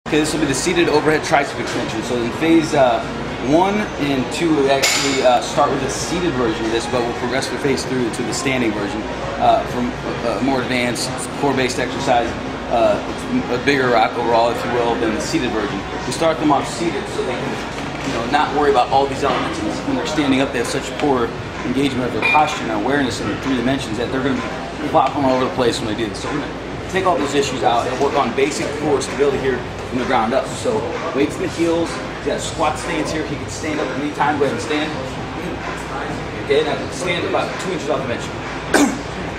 Okay, this will be the seated overhead tricep extension. So in phase 1 and 2, we actually start with the seated version of this, but we'll progress through phase 3 to the standing version. From more advanced core-based exercise, a bigger rock overall, if you will, than the seated version. We start them off seated so they can, not worry about all these elements. And when they're standing up, they have such poor engagement of their posture and awareness in the 3 dimensions that they're going to be flopping all over the place when they do this. So we're going to take all those issues out and work on basic core stability here from the ground up. So weights in the heels. He's got a squat stance here. He can stand up at any time. Go ahead and stand. Okay, now stand about 2 inches off the bench.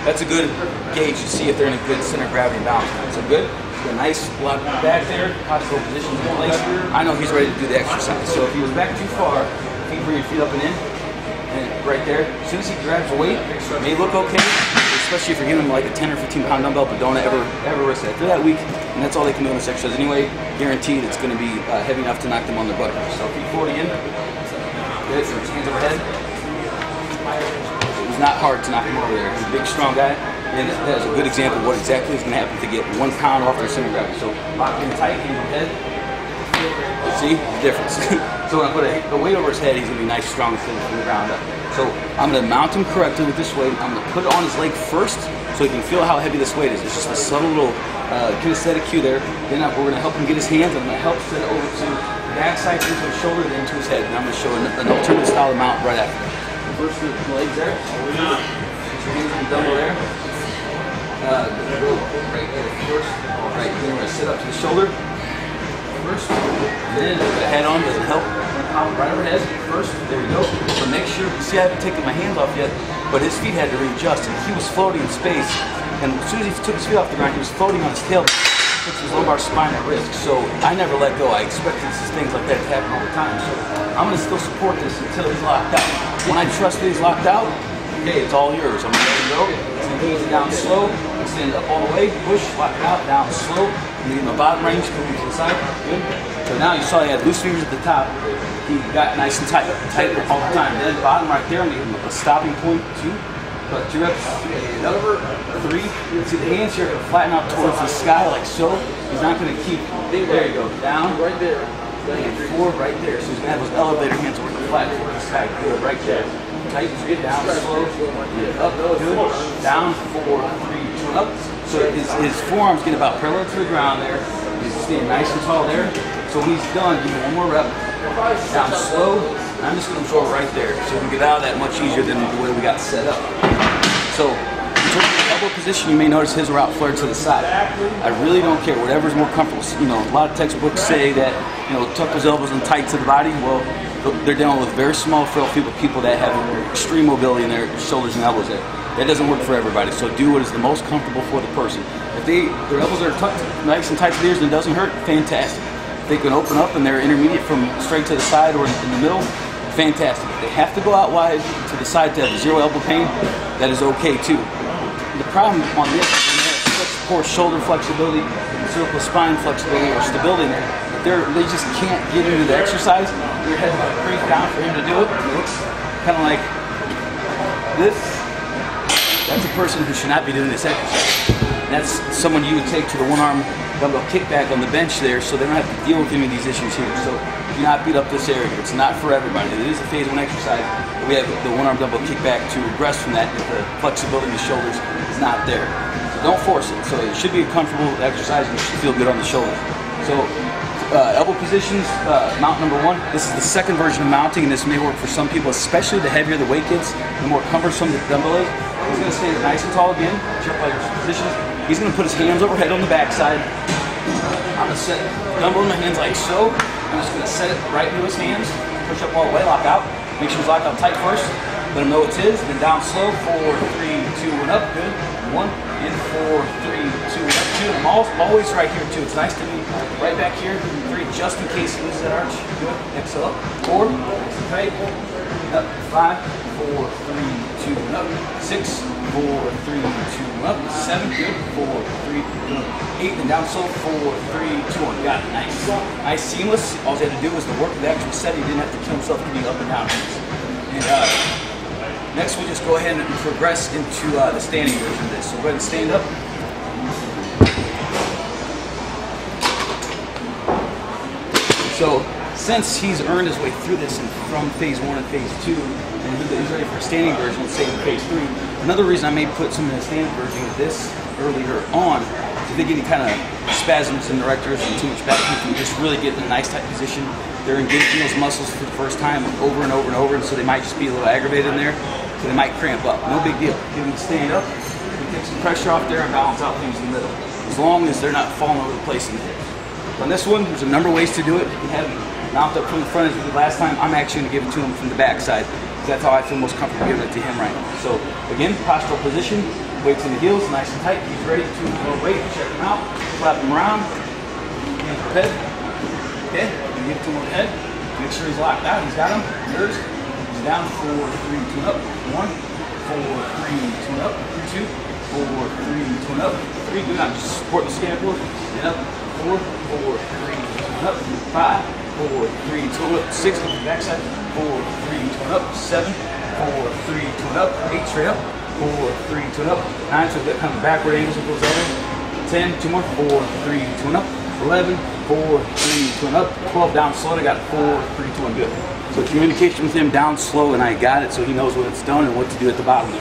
That's a good gauge to see if they're in a good center of gravity and balance. So good. Got a nice lock back there. Postural position in place. I know he's ready to do the exercise. So if he was back too far, bring your feet up and in. And right there. As soon as he grabs the weight, it may look okay, especially if you're giving him like a 10 or 15 pound dumbbell, but don't ever risk that. If they're that weak, and that's all they can do in this exercise anyway, guaranteed it's going to be heavy enough to knock them on their butt. So feet forward again. Good. So hands overhead. It was not hard to knock him over there. He's a big, strong guy, and that is a good example of what exactly is going to happen to get 1 pound off their center of gravity. So lock in tight, hands overhead. See the difference. So when I put a weight over his head, he's going to be nice, strong, thin from the ground up. So I'm going to mount him correctly with this weight. I'm going to put it on his leg first so he can feel how heavy this weight is. It's just a subtle little kinesthetic cue there. Then we're going to help him get his hands. I'm going to help set it over to the backside, into his shoulder, then to his head. And I'm going to show an alternate style of mount right after. First the legs there. Put your hands on the dumbbell there. Go right there first. All right, then we're going to sit up to the shoulder first, and then the head on doesn't help. Right overhead first. There we go. So make sure. See, I haven't taken my hands off yet, but his feet had to readjust, and he was floating in space. And as soon as he took his feet off the ground, he was floating on his tail, puts his lumbar spine at risk. So I never let go. I expect things like that to happen all the time. So I'm going to still support this until he's locked out. When I trust that he's locked out, okay, it's all yours. I'm going to let him go. Easy down slow. Extend up all the way. Push. Lock it out. Down slow. And in the bottom range, coming to the side. Good. So now you saw he had loose fingers at the top. He got nice and tight all the time. Then bottom right there, I'm going to give him a stopping point. 2. But 2 reps. Another 3. See the hands here are flatten out towards the sky like so. He's not going to keep. There you go. Down. Right there. And 4 right there. So he's going to have those elevator hands working flat towards the sky. Good. Right there. Tight. Good. Down. Slow. Up. Good. Down. 4, 3, 2, up. So his forearms get about parallel to the ground there. He's staying nice and tall there. So when he's done, give him 1 more rep. Down slow. I'm just going to throw it right there. So we can get out of that much easier than the way we got set up. So in terms of the elbow position, you may notice his are out flared to the side. I really don't care. Whatever's more comfortable. A lot of textbooks say that, tuck those elbows in tight to the body. Well, they're dealing with very small, frail people that have extreme mobility in their shoulders and elbows there. That doesn't work for everybody, so do what is the most comfortable for the person. If their elbows are tucked nice and tight to the ears and it doesn't hurt, fantastic. If they can open up and they're intermediate from straight to the side or in the middle, fantastic. If they have to go out wide to the side to have 0 elbow pain, that is okay too. The problem on this is when they have such poor shoulder flexibility, cervical spine flexibility, or stability there, they just can't get into the exercise. Their head's going to crank down for him to do it. It looks kind of like this. That's a person who should not be doing this exercise. And that's someone you would take to the 1-arm dumbbell kickback on the bench there, so they don't have to deal with any of these issues here. So do not beat up this area. It's not for everybody. It is a phase 1 exercise. We have the 1-arm dumbbell kickback to regress from that if the flexibility in the shoulders is not there. So don't force it. So it should be a comfortable exercise and you should feel good on the shoulders. So elbow positions, mount number 1. This is the second version of mounting, and this may work for some people, especially the heavier the weight gets, the more cumbersome the dumbbell is. He's going to stand nice and tall again, check by your positions. He's going to put his hands overhead on the backside. I'm going to set the dumbbell in my hands like so. I'm just going to set it right into his hands, push up all the way, lock out. Make sure he's locked out tight first. Let him know it's his, then down slow, 4, 3, 2, and up, good. 1, and 4, 3, 2, and up, 2. I'm always right here too. It's nice to be right back here. 3, just in case he loses that arch. Good. Exhale up. 4, tight. Up. 5, 4, 3, 2, and up. 6, 4, 3, 2, and up. 7, good. 4, 3, 8, and down slow. 4, 3, 2, 1. Got it. Nice. Nice, seamless. All he had to do was the work of the actual set. He didn't have to kill himself getting up and down. And next, we'll just go ahead and progress into the standing version of this. So go ahead and stand up. So since he's earned his way through this and from phase 1 and phase 2, and he's ready for a standing version, let's say in phase 3, another reason I may put some in the standing version of this earlier on, if they get any kind of spasms in the erectors and too much back, you can just really get in a nice tight position. They're engaging those muscles for the first time over and over and over, and so they might just be a little aggravated in there, so they might cramp up. No big deal. Give them to stand up, take some pressure off there and balance out things in the middle, as long as they're not falling over the place in the hips. On this one, there's a number of ways to do it. You have them mount up from the front as we did last time. I'm actually going to give it to him from the back side, because that's how I feel most comfortable giving it to him right now. So again, postural position, weights in the heels, nice and tight. He's ready to go weight. Check him out, flap him around, hands per head. Okay, give it to him on the head. Make sure he's locked out. He's got him. Yours. He's down. 4, 3, 2, up. 1, 4, 3, 2, up. 2, 4, 3, 2, up. 3. Do not just support the scapula. And up. 4, 4, 3, 2, up. 5, 4, 3, 2, up. 6. Look at the backside. 4, 3, 2, up. 7, 4, 3, 2, up. 8. Straight up. 4, 3, 2, up. 9. So that kind of backward angles with those elbows. 10. 2 more. 4, 3, 2, up. 11, 4, 3, 2, up. 12 down slow. I got 4, 3, 2, good. So communication with him down slow, and I got it, so he knows when it's done and what to do at the bottom.